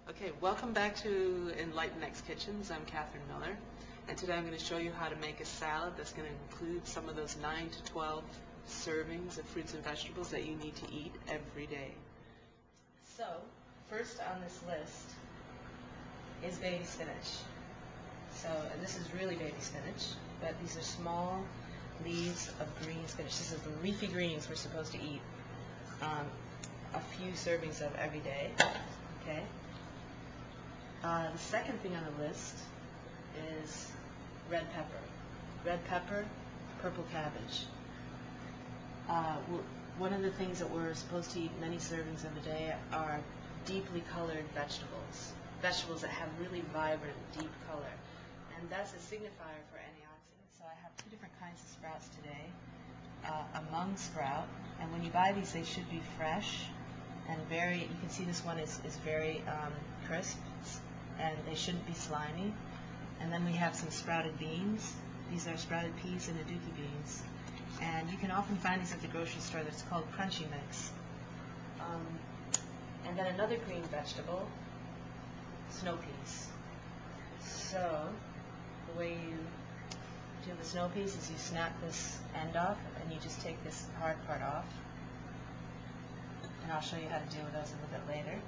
Okay, welcome back to Enlightened X Kitchens. I'm Katherine Miller, and today I'm going to show you how to make a salad that's going to include some of those 9 to 12 servings of fruits and vegetables that you need to eat every day. So, first on this list is baby spinach. And this is really baby spinach, but these are small leaves of green spinach. This is the leafy greens we're supposed to eat a few servings of every day. Okay. The second thing on the list is red pepper. Red pepper, purple cabbage. One of the things that we're supposed to eat many servings of a day are deeply colored vegetables. Vegetables that have really vibrant, deep color. And that's a signifier for antioxidants. So I have two different kinds of sprouts today. A mung sprout, and when you buy these, they should be fresh and you can see this one is very crisp, and they shouldn't be slimy. And then we have some sprouted beans. These are sprouted peas and aduki beans. And you can often find these at the grocery store. That's called crunchy mix. And then another green vegetable, snow peas. So the way you do the snow peas is you snap this end off and you just take this hard part off. And I'll show you how to deal with those a little bit later.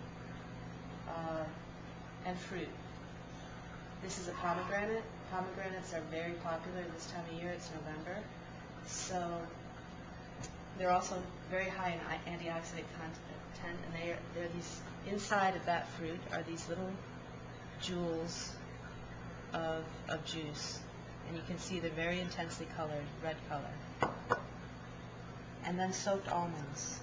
And fruit. This is a pomegranate. Pomegranates are very popular this time of year. It's November. So they're also very high in antioxidant content, and they're these, inside of that fruit are these little jewels of juice. And you can see they're very intensely colored, red color. And then soaked almonds.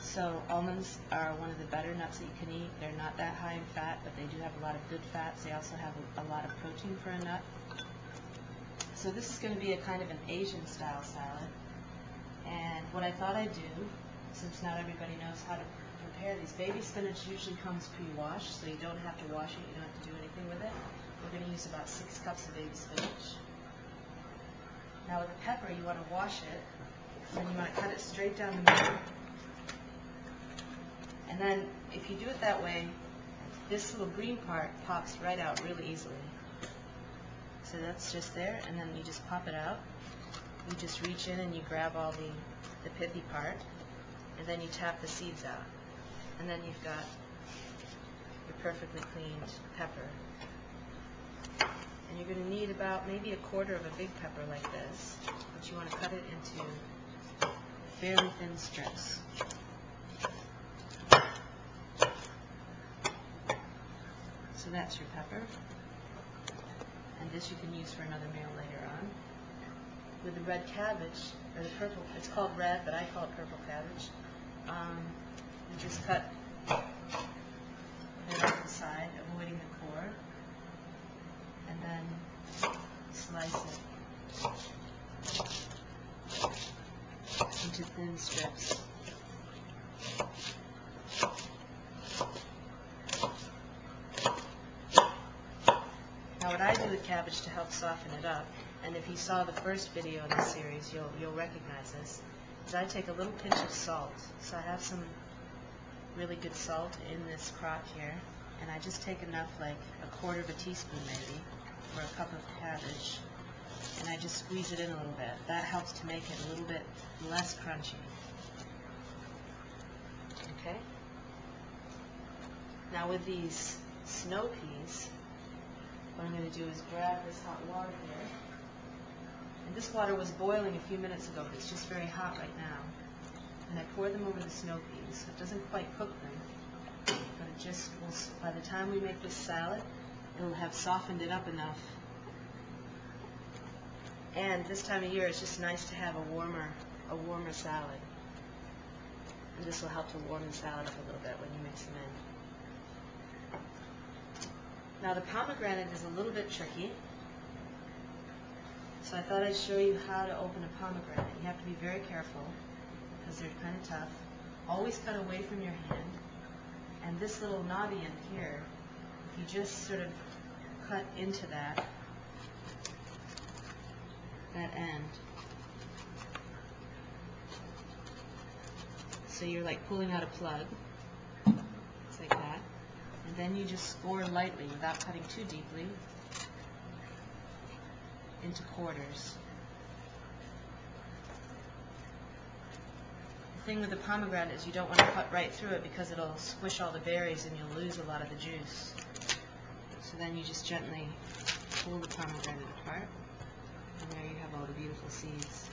So almonds are one of the better nuts that you can eat. They're not that high in fat, but they do have a lot of good fats. They also have a lot of protein for a nut. So this is going to be a kind of an Asian style salad. And what I thought I'd do, since not everybody knows how to prepare these, baby spinach usually comes pre-washed, so you don't have to wash it, you don't have to do anything with it. We're going to use about 6 cups of baby spinach. Now with the pepper, you want to wash it, and you want to cut it straight down the middle. And then, if you do it that way, this little green part pops right out really easily. So that's just there, and then you just pop it out. You just reach in and you grab all the pithy part, and then you tap the seeds out. And then you've got your perfectly cleaned pepper. And you're going to need about maybe a quarter of a big pepper like this, but you want to cut it into fairly thin strips. So that's your pepper, and this you can use for another meal later on. With the red cabbage, or the purple, it's called red, but I call it purple cabbage, you just cut it off the side, avoiding the core, and then slice it into thin strips. Now what I do with cabbage to help soften it up, and if you saw the first video in this series, you'll recognize this, is I take a little pinch of salt. So I have some really good salt in this crock here, and I just take enough, like a quarter of a teaspoon maybe, for a cup of cabbage, and I just squeeze it in a little bit. That helps to make it a little bit less crunchy. Okay? Now with these snow peas, what I'm going to do is grab this hot water here, and this water was boiling a few minutes ago, but it's just very hot right now. And I pour them over the snow peas. It doesn't quite cook them, but it just will, by the time we make this salad, it'll have softened it up enough. And this time of year, it's just nice to have a warmer salad. And this will help to warm the salad up a little bit when you mix them in. Now the pomegranate is a little bit tricky, so I thought I'd show you how to open a pomegranate. You have to be very careful because they're kind of tough. Always cut away from your hand, and this little knobby end here, if you just sort of cut into that end, so you're like pulling out a plug, it's like that. then you just score lightly without cutting too deeply into quarters. The thing with the pomegranate is you don't want to cut right through it because it'll squish all the berries and you'll lose a lot of the juice. So then you just gently pull the pomegranate apart, and there you have all the beautiful seeds.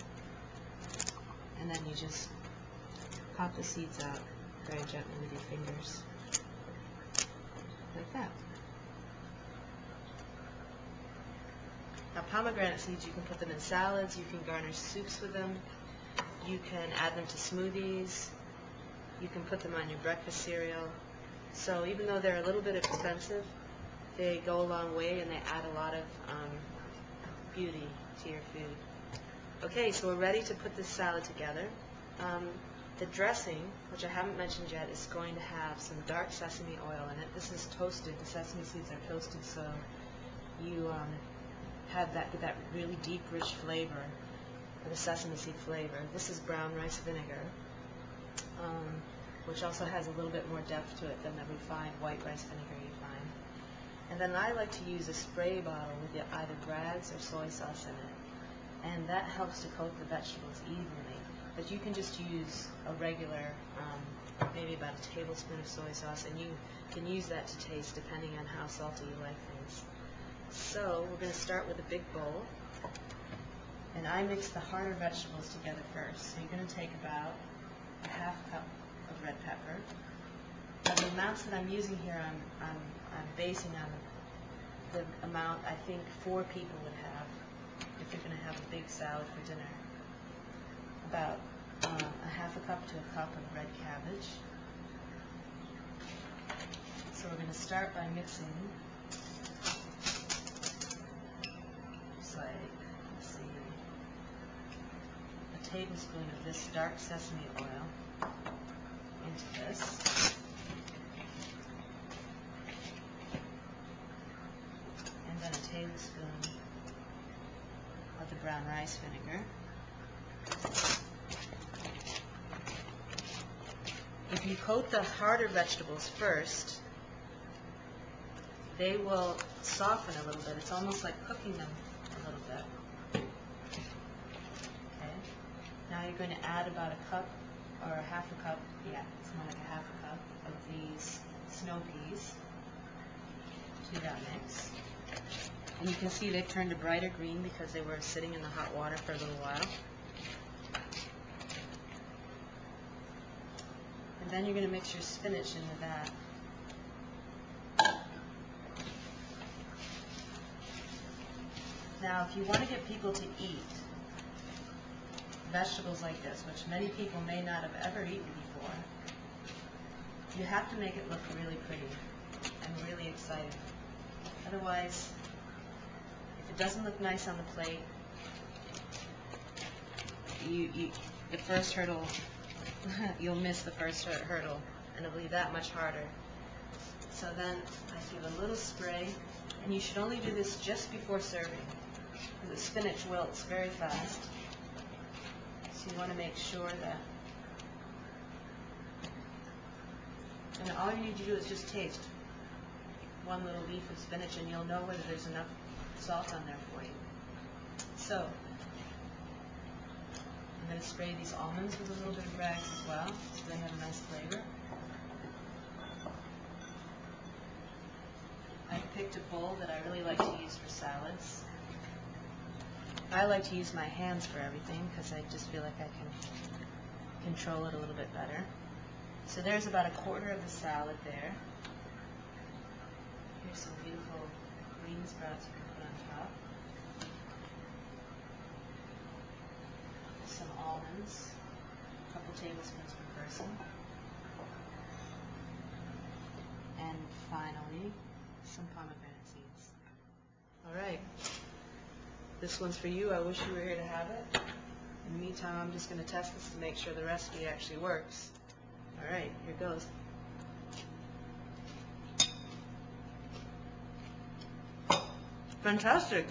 And then you just pop the seeds out very gently with your fingers, like that. Now pomegranate seeds, you can put them in salads, you can garnish soups with them, you can add them to smoothies, you can put them on your breakfast cereal. So even though they're a little bit expensive, they go a long way and they add a lot of beauty to your food. Okay, so we're ready to put this salad together. The dressing, which I haven't mentioned yet, is going to have some dark sesame oil in it. This is toasted. The sesame seeds are toasted, so you have that really deep, rich flavor, the sesame seed flavor. This is brown rice vinegar, which also has a little bit more depth to it than the refined white rice vinegar you find. And then I like to use a spray bottle with either Bragg's or soy sauce in it, and that helps to coat the vegetables evenly. But you can just use a regular, maybe about a tablespoon of soy sauce, and you can use that to taste depending on how salty you like things. So we're going to start with a big bowl, and I mix the harder vegetables together first. So you're going to take about a half cup of red pepper. Now the amounts that I'm using here, I'm basing on the amount I think 4 people would have if you're going to have a big salad for dinner. About a half a cup to a cup of red cabbage. So we're going to start by mixing, just like, let's see, a tablespoon of this dark sesame oil into this. And then a tablespoon of the brown rice vinegar. If you coat the harder vegetables first, they will soften a little bit. It's almost like cooking them a little bit. Okay. Now you're going to add about a cup or a half a cup, yeah, it's more like a half a cup of these snow peas to that mix. And you can see they've turned a brighter green because they were sitting in the hot water for a little while. And then you're going to mix your spinach in with that. Now, if you want to get people to eat vegetables like this, which many people may not have ever eaten before, you have to make it look really pretty and really exciting. Otherwise, if it doesn't look nice on the plate, the first hurdle, you'll miss the first hurdle, and it'll be that much harder. So then I give a little spray, and you should only do this just before serving, because the spinach wilts very fast. So you want to make sure that, and all you need to do is just taste one little leaf of spinach, and you'll know whether there's enough salt on there for you. So I'm going to spray these almonds with a little bit of Bragg's as well, so they have a nice flavor. I picked a bowl that I really like to use for salads. I like to use my hands for everything because I just feel like I can control it a little bit better. So there's about a quarter of the salad there. Here's some beautiful green sprouts you can put on top. Some almonds, a couple tablespoons per person. And finally, some pomegranate seeds. All right. This one's for you. I wish you were here to have it. In the meantime, I'm just going to test this to make sure the recipe actually works. All right, here goes. Fantastic.